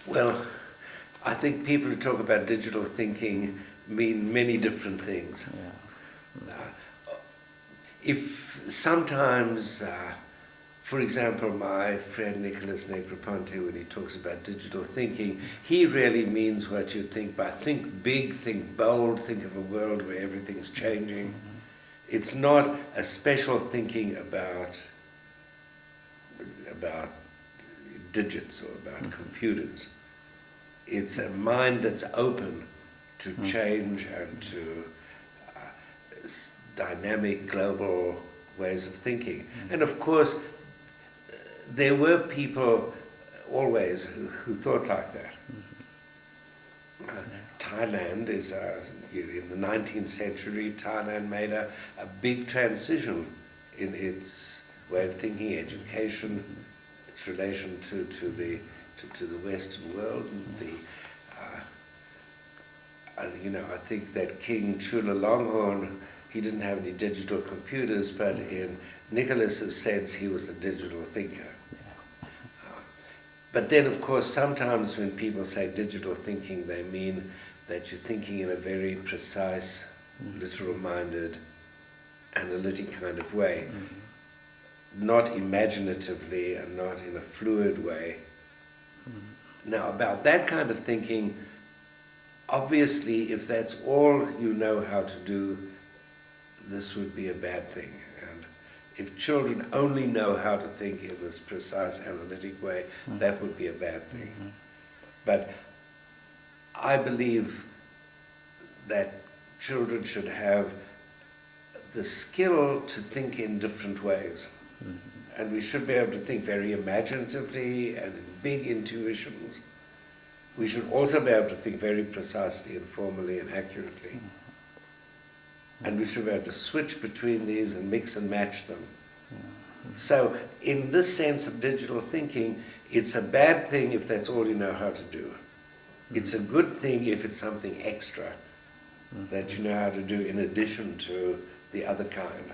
Well, I think people who talk about digital thinking mean many different things. Yeah. If sometimes, for example, my friend Nicholas Negroponte, when he talks about digital thinking, he really means what you think by think big, think bold, think of a world where everything's changing. It's not a special thinking about digits or about computers. It's a mind that's open to change and to dynamic global ways of thinking. And of course, there were people always who thought like that. Thailand is, in the 19th century, Thailand made a big transition in its way of thinking, education, its relation to the Western world. And I think that King Chulalongkorn, he didn't have any digital computers, but in Nicholas's sense, he was a digital thinker. But then, of course, sometimes when people say digital thinking, they mean that you're thinking in a very precise, literal-minded, analytic kind of way, not imaginatively and not in a fluid way. Now, about that kind of thinking, obviously, if that's all you know how to do, this would be a bad thing. And if children only know how to think in this precise, analytic way, that would be a bad thing. But I believe that children should have the skill to think in different ways. And we should be able to think very imaginatively and in big intuitions. We should also be able to think very precisely and formally and accurately. And we should be able to switch between these and mix and match them. So, in this sense of digital thinking, it's a bad thing if that's all you know how to do. It's a good thing if it's something extra that you know how to do in addition to the other kind.